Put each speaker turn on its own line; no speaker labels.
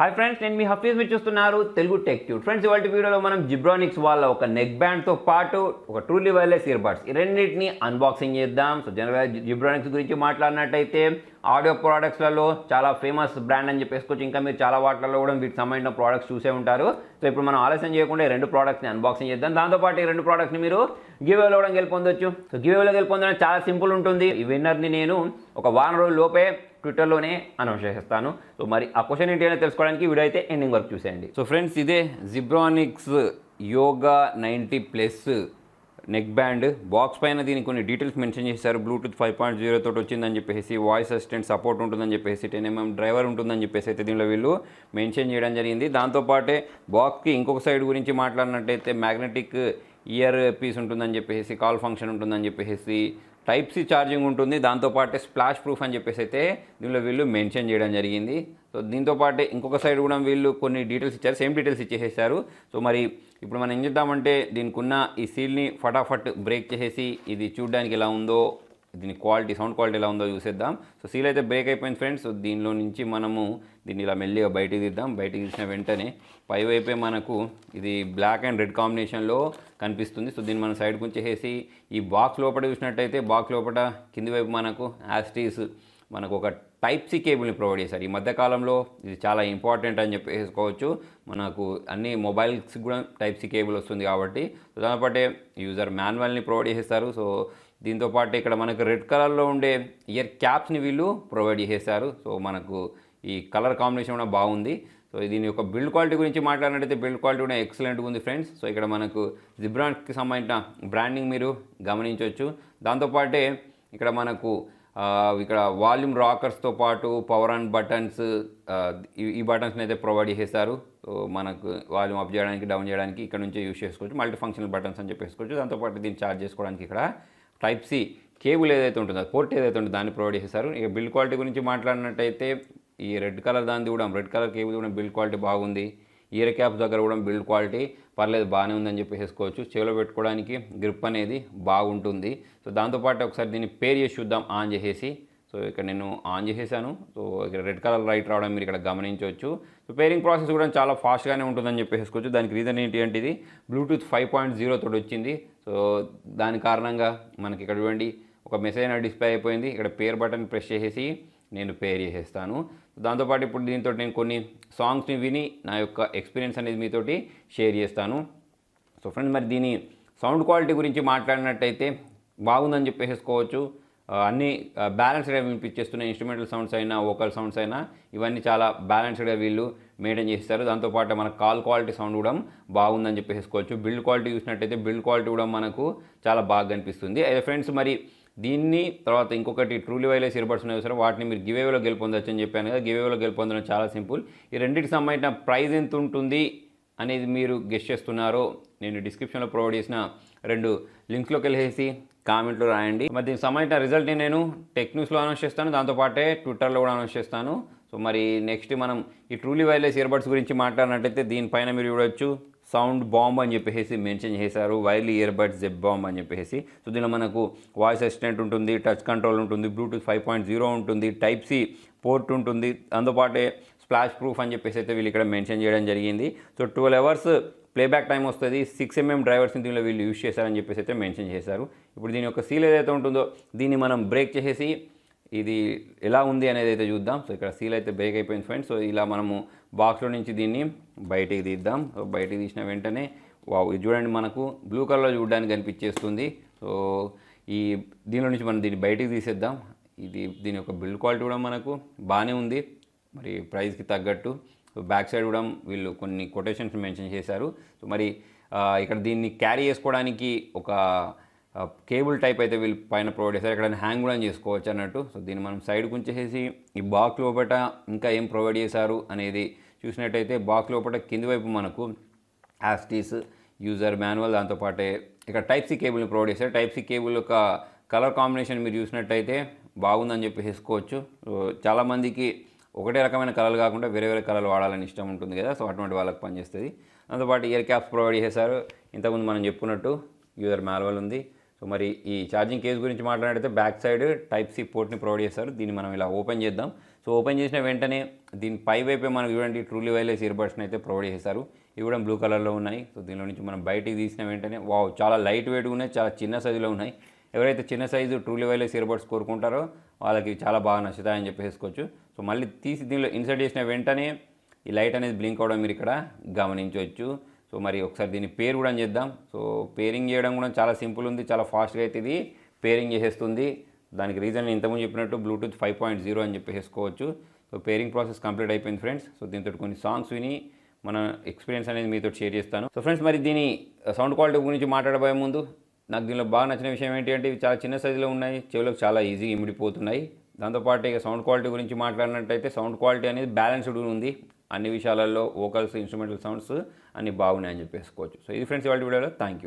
Hi friends, నేను మీ హఫీజ్. మీరు చూస్తున్నారు తెలుగు టెక్ ట్యూబ్. ఫ్రెండ్స్, ఇవాళ వీడియోలో మనం జిబ్రానిక్స్ వాళ్ళ ఒక నెక్ బ్యాండ్తో పాటు ఒక ట్రూలీ వైర్లెస్ ఇయర్ బడ్స్ ఈ రెండింటిని అన్బాక్సింగ్ చేద్దాం. సో జనరల్గా జిబ్రానిక్స్ గురించి మాట్లాడినట్టయితే ఆడియో ప్రోడక్ట్స్లలో చాలా ఫేమస్ బ్రాండ్ అని చెప్పేసుకోవచ్చు. ఇంకా మీరు చాలా వాటిలలో కూడా వీటికి సంబంధించిన ప్రోడక్ట్స్ చూసే ఉంటారు. సో ఇప్పుడు మనం ఆలస్యం చేయకుండా ఈ రెండు ప్రోడక్ట్స్ని అన్బాక్సింగ్ చేద్దాం. దాంతోపాటు ఈ రెండు ప్రోడక్ట్స్ని మీరు గివ్వేలో కూడా గెలుపొందొచ్చు. సో గివ్వేలో గెలుపొందడం చాలా సింపుల్ ఉంటుంది. ఈ విన్నర్ని నేను ఒక వారం రోజుల లోపే ట్విట్టర్లోనే అనౌన్స్ చేస్తాను. సో మరి ఆ క్వశ్చన్ ఏంటి అనేది తెలుసుకోవడానికి వీడియో అయితే ఎండింగ్ వరకు చూసేయండి. సో ఫ్రెండ్స్, ఇదే Zebronics yoga 90+ neck band. Box పైన దీనికి కొన్ని డీటెయిల్స్ మెన్షన్ చేశారు. బ్లూటూత్ 5.0 తోటి వచ్చిందని చెప్పేసి, వాయిస్ అసిస్టెంట్ సపోర్ట్ ఉంటుందని చెప్పేసి, 10mm డ్రైవర్ ఉంటుందని చెప్పేసి అయితే దీనిలో వీళ్ళు మెన్షన్ చేయడం జరిగింది. దాంతోపాటే బాక్స్కి ఇంకొక సైడ్ గురించి మాట్లాడినట్టయితే మ్యాగ్నెటిక్ ఇయర్ పీస్ ఉంటుందని చెప్పేసి, కాల్ ఫంక్షన్ ఉంటుందని చెప్పేసి, టైప్ సి ఛార్జింగ్ ఉంటుంది. దాంతోపాటే స్ప్లాష్ ప్రూఫ్ అని చెప్పేసి అయితే దీనిలో వీళ్ళు మెన్షన్ చేయడం జరిగింది. సో దీంతోపాటే ఇంకొక సైడ్ కూడా వీళ్ళు కొన్ని డీటెయిల్స్ ఇచ్చారు, సేమ్ డీటెయిల్స్ ఇచ్చేసేసారు. సో మరి ఇప్పుడు మనం ఏం చేద్దామంటే దీనికి ఉన్న ఈ సీల్ని ఫటాఫట్ బ్రేక్ చేసేసి ఇది చూడడానికి ఎలా ఉందో, దీని క్వాలిటీ, సౌండ్ క్వాలిటీ ఎలా ఉందో చూసేద్దాం. సో సీల్ అయితే బ్రేక్ అయిపోయింది ఫ్రెండ్స్. సో దీనిలో నుంచి మనము దీన్ని ఇలా మెల్లిగా బయటికి తీద్దాం. బయటికి తీసిన వెంటనే పైవైపే మనకు ఇది బ్లాక్ అండ్ రెడ్ కాంబినేషన్లో కనిపిస్తుంది. సో దీన్ని మనం సైడ్కి ఉంచేసి ఈ బాక్స్ లోపల చూసినట్టయితే బాక్స్ లోపల కింది వైపు మనకు యాస్టీస్ మనకు ఒక టైప్ సి కేబుల్ని ప్రొవైడ్ చేశారు. ఈ మధ్యకాలంలో ఇది చాలా ఇంపార్టెంట్ అని చెప్పేసుకోవచ్చు. మనకు అన్ని మొబైల్స్కి కూడా టైప్ సి కేబుల్ వస్తుంది కాబట్టి. సో దాంతోపాటే యూజర్ మాన్యువల్ని ప్రొవైడ్ చేస్తారు. సో దీంతోపాటు ఇక్కడ మనకు రెడ్ కలర్లో ఉండే ఇయర్ క్యాప్స్ని వీళ్ళు ప్రొవైడ్ చేశారు. సో మనకు ఈ కలర్ కాంబినేషన్ కూడా బాగుంది. సో దీని యొక్క బిల్డ్ క్వాలిటీ గురించి మాట్లాడినట్టయితే బిల్డ్ క్వాలిటీ కూడా ఎక్సలెంట్గా ఉంది ఫ్రెండ్స్. సో ఇక్కడ మనకు జిబ్రానిక్స్కి సంబంధించిన బ్రాండింగ్ మీరు గమనించవచ్చు. దాంతోపాటే ఇక్కడ మనకు ఇక్కడ వాల్యూమ్ రాకర్స్తో పాటు పవర్ ఆన్ బటన్స్, ఈ బటన్స్ని అయితే ప్రొవైడ్ చేశారు. సో మనకు వాల్యూమ్ అప్ చేయడానికి, డౌన్ చేయడానికి ఇక్కడ నుంచే యూస్ చేసుకోవచ్చు. మల్టీ ఫంక్షనల్ బటన్స్ అని చెప్పేసుకోవచ్చు. దాంతోపాటు దీన్ని ఛార్జ్ చేసుకోవడానికి ఇక్కడ టైప్ సి కేబుల్ ఏదైతే ఉంటుందో, పోర్ట్ ఏదైతే ఉంటుందో దాన్ని ప్రొవైడ్ చేశారు. ఇక బిల్డ్ క్వాలిటీ గురించి మాట్లాడినట్టయితే ఈ రెడ్ కలర్ దాన్ని కూడా, రెడ్ కలర్ కేబుల్ కూడా బిల్డ్ క్వాలిటీ బాగుంది. ఇయర్ క్యాప్స్ దగ్గర కూడా బిల్డ్ క్వాలిటీ పర్లేదు, బాగానే ఉందని చెప్పేసుకోవచ్చు. చెవిలో పెట్టుకోవడానికి గ్రిప్ అనేది బాగుంటుంది. సో దాంతోపాటు ఒకసారి దీన్ని పేర్ చేసి చూద్దాం ఆన్ చేసేసి. సో ఇక్కడ నేను ఆన్ చేసేసాను. సో ఇక్కడ రెడ్ కలర్ లైట్ రావడం మీరు ఇక్కడ గమనించవచ్చు. సో పేరింగ్ ప్రాసెస్ కూడా చాలా ఫాస్ట్గానే ఉంటుందని చెప్పేసుకోవచ్చు. దానికి రీజన్ ఏంటి అంటే ఇది బ్లూటూత్ 5.0 తోటి వచ్చింది. సో దాని కారణంగా మనకి ఇక్కడ చూడండి ఒక మెసేజ్ అనేది డిస్ప్లే అయిపోయింది. ఇక్కడ పేర్ బటన్ ప్రెస్ చేసేసి నేను పేర్ చేసేస్తాను. దాంతోపాటు ఇప్పుడు దీంతో నేను కొన్ని సాంగ్స్ని విని నా యొక్క ఎక్స్పీరియన్స్ అనేది మీతోటి షేర్ చేస్తాను. సో ఫ్రెండ్స్, మరి దీని సౌండ్ క్వాలిటీ గురించి మాట్లాడినట్టయితే బాగుందని చెప్పేసుకోవచ్చు. అన్నీ బ్యాలెన్స్డ్గా వినిపించేస్తున్నాయి. ఇన్స్ట్రుమెంటల్ సౌండ్స్ అయినా, వోకల్ సౌండ్స్ అయినా ఇవన్నీ చాలా బ్యాలెన్స్డ్గా వీళ్ళు మెయింటైన్ చేస్తారు. దాంతోపాటు మన కాల్ క్వాలిటీ సౌండ్ కూడా బాగుందని చెప్పేసుకోవచ్చు. బిల్డ్ క్వాలిటీ చూసినట్టయితే బిల్డ్ క్వాలిటీ కూడా మనకు చాలా బాగా కనిపిస్తుంది. అయితే ఫ్రెండ్స్, మరి దీన్ని తర్వాత ఇంకొకటి ట్రూలీ వైర్లెస్ ఇయర్ బడ్స్ ఉన్నాయి సార్, వాటిని మీరు గివేవేలో గెలుపొందొచ్చు అని చెప్పాను కదా. గివేవేలో గెలుపొందడం చాలా సింపుల్. ఈ రెండింటికి సంబంధించిన ప్రైస్ ఎంత ఉంటుంది అనేది మీరు గెస్ట్ చేస్తున్నారో నేను డిస్క్రిప్షన్లో ప్రొవైడ్ చేసిన 2 లింక్స్లోకి వెళ్ళేసి కామెంట్లో రాయండి. మరి దీనికి సంబంధించిన రిజల్ట్ని నేను టెక్ న్యూస్లో అనౌన్స్ చేస్తాను, దాంతోపాటే ట్విట్టర్లో కూడా అనౌన్స్ చేస్తాను. సో మరి నెక్స్ట్ మనం ఈ ట్రూలీ వైర్లెస్ ఇయర్ బడ్స్ గురించి మాట్లాడినట్టయితే దీనిపైన మీరు చూడవచ్చు సౌండ్ బాంబ్ అని చెప్పేసి మెన్షన్ చేశారు. వైర్లీ ఇయర్ బడ్స్ జెబ్ బాంబ్ అని చెప్పేసి. సో దీనిలో మనకు వాయిస్ అసిస్టెంట్ ఉంటుంది, టచ్ కంట్రోల్ ఉంటుంది, బ్లూటూత్ 5.0 ఉంటుంది, టైప్ సి పోర్ట్ ఉంటుంది, అందుబాటే స్ప్లాష్ ప్రూఫ్ అని చెప్పేసి అయితే వీళ్ళు ఇక్కడ మెన్షన్ చేయడం జరిగింది. సో 12 hours ప్లేబ్యాక్ టైం వస్తుంది. 6mm డ్రైవర్స్ని దీనిలో వీళ్ళు యూజ్ చేశారని చెప్పేసి అయితే మెన్షన్ చేశారు. ఇప్పుడు దీని యొక్క సీల్ ఏదైతే ఉంటుందో దీన్ని మనం బ్రేక్ చేసేసి ఇది ఎలా ఉంది అనేది అయితే చూద్దాం. సో ఇక్కడ సీల్ అయితే బ్రేక్ అయిపోయింది ఫ్రెండ్స్. సో ఇలా మనము బాక్స్లో నుంచి దీన్ని బయటికి తీద్దాం. సో బయటికి తీసిన వెంటనే ఇది చూడండి మనకు బ్లూ కలర్లో చూడడానికి కనిపించేస్తుంది. సో దీనిలో నుంచి మనం దీన్ని బయటికి తీసేద్దాం. దీని యొక్క బిల్డ్ క్వాలిటీ కూడా మనకు బాగానే ఉంది, మరి ప్రైస్కి తగ్గట్టు. సో బ్యాక్ సైడ్ కూడా వీళ్ళు కొన్ని కొటేషన్స్ మెన్షన్ చేశారు. సో మరి ఇక్కడ దీన్ని క్యారీ చేసుకోవడానికి ఒక కేబుల్ టైప్ అయితే వీళ్ళు పైన ప్రొవైడ్ చేశారు. ఇక్కడ హ్యాంగ్ కూడా చేసుకోవచ్చు అన్నట్టు. సో దీన్ని మనం సైడ్కి ఉంచేసి ఈ బాక్స్ లోపల ఇంకా ఏం ప్రొవైడ్ చేశారు అనేది చూసినట్టయితే బాక్స్ లోపల కింది వైపు మనకు యాస్టీస్, యూజర్ మాన్యువల్, దాంతోపాటే ఇక్కడ టైప్ సి కేబుల్ని ప్రొవైడ్ చేశారు. టైప్ సి కేబుల్ యొక్క కలర్ కాంబినేషన్ మీరు చూసినట్టయితే బాగుందని చెప్పేసుకోవచ్చు. చాలామందికి ఒకటే రకమైన కలర్లు కాకుండా వేరే వేరే కలర్లు వాడాలని ఇష్టం ఉంటుంది కదా. సో అటువంటి వాళ్ళకి పనిచేస్తుంది. దాంతోపాటు ఇయర్ క్యాప్స్ ప్రొవైడ్ చేశారు. ఇంతకుముందు మనం చెప్పుకున్నట్టు యూజర్ మాన్యువల్ ఉంది. సో మరి ఈ ఛార్జింగ్ కేస్ గురించి మాట్లాడితే బ్యాక్ సైడ్ టైప్ సి పోర్ట్ని ప్రొవైడ్ చేస్తారు. దీన్ని మనం ఇలా ఓపెన్ చేద్దాం. సో ఓపెన్ చేసిన వెంటనే దీని పై వైపే మనకు చూడండి ట్రూలీ వైర్లెస్ ఇయర్ బడ్స్ని అయితే ప్రొవైడ్ చేశారు. ఇవి కూడా బ్లూ కలర్లో ఉన్నాయి. సో దీనిలో నుంచి మనం బయటికి తీసిన వెంటనే వావ్, చాలా లైట్ వెయిట్గా ఉన్నాయి, చాలా చిన్న సైజులో ఉన్నాయి. ఎవరైతే చిన్న size truly wireless earbuds కోరుకుంటారో వాళ్ళకి చాలా బాగా నచ్చుతాయని చెప్పేసుకోవచ్చు. సో మళ్ళీ తీసి దీనిలో ఇన్సర్ట్ చేసిన వెంటనే ఈ లైట్ అనేది బ్లింక్ అవడం మీరు ఇక్కడ గమనించవచ్చు. సో మరి ఒకసారి దీన్ని పేర్ కూడా చేద్దాం. సో పేరింగ్ చేయడం కూడా చాలా సింపుల్ ఉంది, చాలా ఫాస్ట్గా అయితే ఇది పేరింగ్ చేసేస్తుంది. దానికి రీజన్ ఇంతకుముందు చెప్పినట్టు బ్లూటూత్ 5.0 అని చెప్పేసుకోవచ్చు. సో పేరింగ్ ప్రాసెస్ కంప్లీట్ అయిపోయింది ఫ్రెండ్స్. సో దీంతో కొన్ని సాంగ్స్ విని మన ఎక్స్పీరియన్స్ అనేది మీతో షేర్ చేస్తాను. సో ఫ్రెండ్స్, మరి దీని సౌండ్ క్వాలిటీ గురించి మాట్లాడబోయే ముందు నాకు దీనిలో బాగా నచ్చిన విషయం ఏంటి అంటే ఇవి చాలా చిన్న సైజులో ఉన్నాయి, చెవులకు చాలా ఈజీగా ఇమిడిపోతున్నాయి. దాంతోపాటు ఇక సౌండ్ క్వాలిటీ గురించి మాట్లాడినట్టయితే సౌండ్ క్వాలిటీ అనేది బ్యాలెన్స్డ్ ఉంది. అన్ని విషయాలలో వోకల్స్, ఇన్స్ట్రుమెంటల్ సౌండ్స్ అన్ని బాగున్నాయని చెప్పేసుకోవచ్చు. సో ఇది ఫ్రెండ్స్ ఇవాళ వీడియోలో. Thank you.